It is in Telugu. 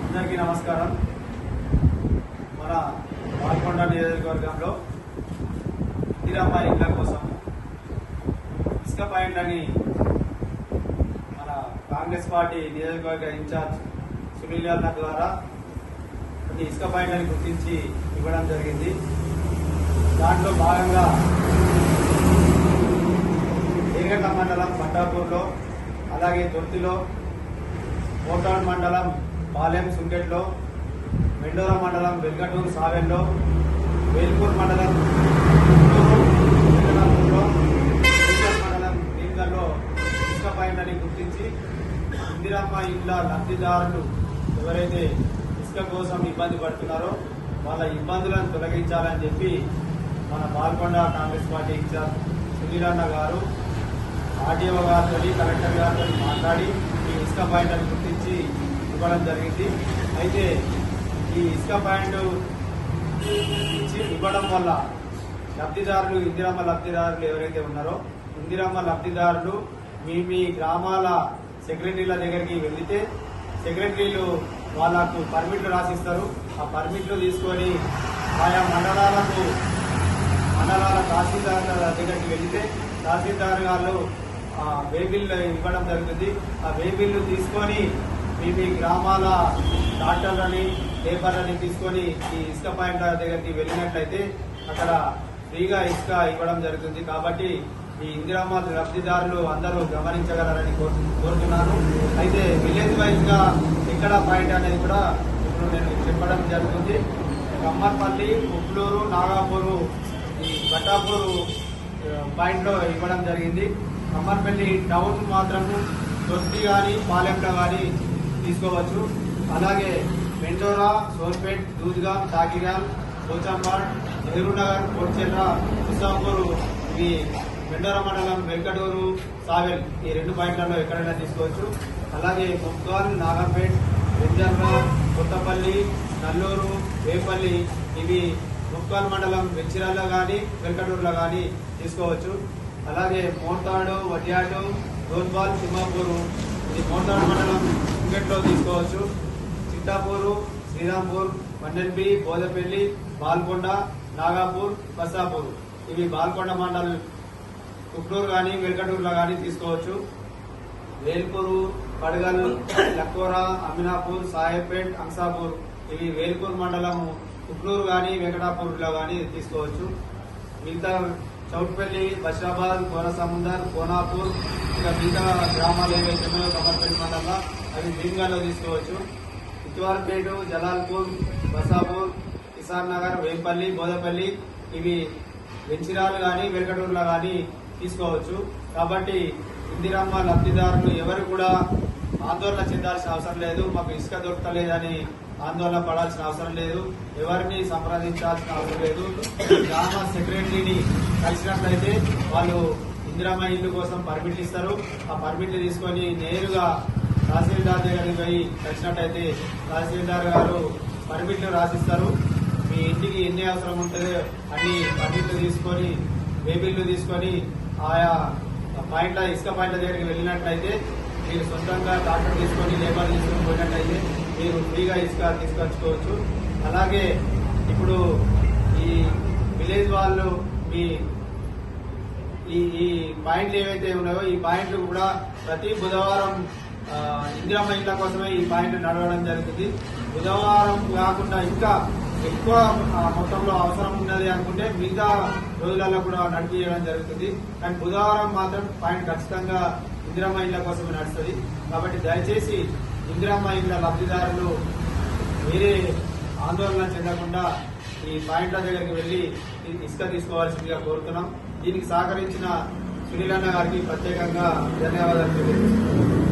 అందరికీ నమస్కారం. మన పాల్గొండ నియోజకవర్గంలో ఇందిరమ్మ ఇళ్ల కోసం ఇసుక పాయింట్ అని మన కాంగ్రెస్ పార్టీ నియోజకవర్గ ఇన్ఛార్జ్ సునీల్ యాదవ్ ద్వారా కొన్ని ఇసుక పాయింట్ అని గుర్తించి ఇవ్వడం జరిగింది. దాంట్లో భాగంగా ఏగట్ల మండలం పట్టాపూర్లో, అలాగే తొర్తిలో, కోటాడ్ మండలం పాలెం సుంకెట్లో, మెండోరా మండలం వెల్గటూరు సావెల్లో, వేల్పూర్ మండలం మండలం దీంట్లో ఇసుక పాయింట్ అని గుర్తించి ఇందిరమ్మ ఇళ్ల లబ్ధిదారులు ఎవరైతే ఇసుక కోసం ఇబ్బంది పడుతున్నారో వాళ్ళ ఇబ్బందులను తొలగించాలని చెప్పి మన పాల్గొండ కాంగ్రెస్ పార్టీ ఇన్ఛార్జ్ సునీల్ అన్న గారు ఆర్డీఓ గారితో, కలెక్టర్ గారితో మాట్లాడి ఈ ఇసుక పాయింట్ అని గుర్తించి ఇవ్వడం జరిగింది. అయితే ఈ ఇసుక పాయింట్ ఇవ్వడం వల్ల లబ్ధిదారులు, ఇందిరమ్మ లబ్ధిదారులు ఎవరైతే ఉన్నారో ఇందిరమ్మ లబ్ధిదారులు మీ గ్రామాల సెక్రటరీల దగ్గరికి వెళ్తే సెక్రటరీలు వాళ్ళకు పర్మిట్లు రాసిస్తారు. ఆ పర్మిట్లు తీసుకొని ఆయా మండలాల తహసీల్దార్ దగ్గరికి వెళ్తే తహసీల్దార్ గారు వే బిల్లు ఇవ్వడం జరుగుతుంది. ఆ వే బిల్లు తీసుకొని మీ గ్రామాల డాక్టర్లని, లేబర్లని తీసుకొని ఈ ఇసుక పాయింట్ దగ్గరికి వెళ్ళినట్లయితే అక్కడ ఫ్రీగా ఇసుక ఇవ్వడం జరుగుతుంది. కాబట్టి ఈ ఇందిరమ్మ లబ్ధిదారులు అందరూ గమనించగలరని కోరుతున్నాను. అయితే విలేజ్ వైజ్ గా ఎక్కడ పాయింట్ అనేది కూడా ఇప్పుడు నేను చెప్పడం జరుగుతుంది. కమ్మర్పల్లి, ఉప్లూరు, నాగాపూరు, ఈ బట్టాపూరు పాయింట్ లో ఇవ్వడం జరిగింది. కమ్మర్పల్లి టౌన్ మాత్రము తొర్తి కానీ పాలెంలో కానీ తీసుకోవచ్చు. అలాగే మెండోరా, సోర్పేట్, దూద్గాం, తాకిగాం, పోచంపాడ్, నెహ్రూ నగర్, కోడ్చెర్ల, హుస్సాపూర్, ఇవి మెండోరా మండలం వెంకటూరు, సావెల్ ఈ 2 పాయింట్లలో ఎక్కడైనా తీసుకోవచ్చు. అలాగే ముక్కాల్, నాగంపేట్, వెంజర్ల, కొత్తపల్లి, నల్లూరు, వేపల్లి ఇవి ముక్కాల్ మండలం వెంచిరాల్లో కానీ వెంకటూరులో కానీ తీసుకోవచ్చు. అలాగే మోర్తాడు, వడ్యాడు, రోడ్బాల్, తిమ్మాపూరు ఇది మోర్తాడు మండలం సుంకెట్లో తీసుకోవచ్చు. చిట్టాపూరు, శ్రీరాంపూర్, మండల్బి, బోదపల్లి, బాల్కొండ, నాగాపూర్, బస్సాపూర్ ఇవి బాల్కొండ మండల్ కుక్నూరు కానీ వెల్కటూరులో కానీ తీసుకోవచ్చు. వేల్పూరు, పడగల్, లక్కోరా, అమినాపూర్, సాహెబ్పేట్, అంసాపూర్ ఇవి వేల్పూర్ మండలం కుక్నూరు కానీ వెంకటాపూర్లో కానీ తీసుకోవచ్చు. మిగతా చౌట్పల్లి, బషాబాద్, కోనసముందర్, కోనాపూర్ ఇంకా మిగతా గ్రామాలు ఏవైతే ఉన్నాయో కమర్పల్లి మండలంలో అవి భీమ్గాల్లో తీసుకోవచ్చు. ఇటువార్పేట, జలాల్పూర్, బసాపూర్, కిసాన్ నగర్, వేంపల్లి, బోదపల్లి ఇవి వెంచిరాలు కానీ వెంకటూరులో కానీ తీసుకోవచ్చు. కాబట్టి ఇందిరమ్మ లబ్ధిదారులు ఎవరు కూడా ఆందోళన చెందాల్సిన అవసరం లేదు. మాకు ఇసుక దొరకలేదని ఆందోళన పడాల్సిన అవసరం లేదు. ఎవరిని సంప్రదించాల్సిన అవసరం లేదు. గ్రామ సెక్రటరీని కలిసినట్లయితే వాళ్ళు ఇందిరమ్మ ఇల్లు కోసం పర్మిట్లు ఇస్తారు. ఆ పర్మిట్లు తీసుకొని నేరుగా తహసీల్దార్ దగ్గరికి పోయి కలిసినట్టయితే తహసీల్దార్ గారు పర్మిట్లు రాసిస్తారు. మీ ఇంటికి ఎన్ని అవసరం ఉంటుందో అన్ని పర్మిట్లు తీసుకొని, వే బిల్లు తీసుకొని ఆయా పాయింట్ల ఇసుక పాయింట్ల దగ్గరికి వెళ్ళినట్లయితే మీరు సొంతంగా ట్రాక్టర్ తీసుకొని, లేబర్ తీసుకొని పోయినట్లయితే మీరు ఫ్రీగా ఇసుక తీసుకొచ్చుకోవచ్చు. అలాగే ఇప్పుడు ఈ విలేజ్ వాళ్ళు మీ ఈ పాయింట్లు ఏవైతే ఉన్నాయో ఈ పాయింట్లు కూడా ప్రతి బుధవారం ఇందిరమ్మ ఇళ్ల కోసమే ఈ పాయింట్ నడవడం జరుగుతుంది. బుధవారం కాకుండా ఇంకా ఎక్కువ మొత్తంలో అవసరం ఉన్నది అనుకుంటే మిగతా రోజులలో కూడా నడిపించడం జరుగుతుంది. కానీ బుధవారం మాత్రం పాయింట్ ఖచ్చితంగా ఇందిరమ్మ ఇళ్ల కోసమే నడుస్తుంది. కాబట్టి దయచేసి ఇందిరమ్మ ఇళ్ల లబ్ధిదారులు వేరే ఆందోళన చెందకుండా ఈ పాయింట్ల దగ్గరికి వెళ్లి ఇసుక తీసుకోవాల్సిందిగా కోరుతున్నాం. దీనికి సహకరించిన సునీల్ అన్న గారికి ప్రత్యేకంగా ధన్యవాదాలు తెలియజేస్తున్నాం.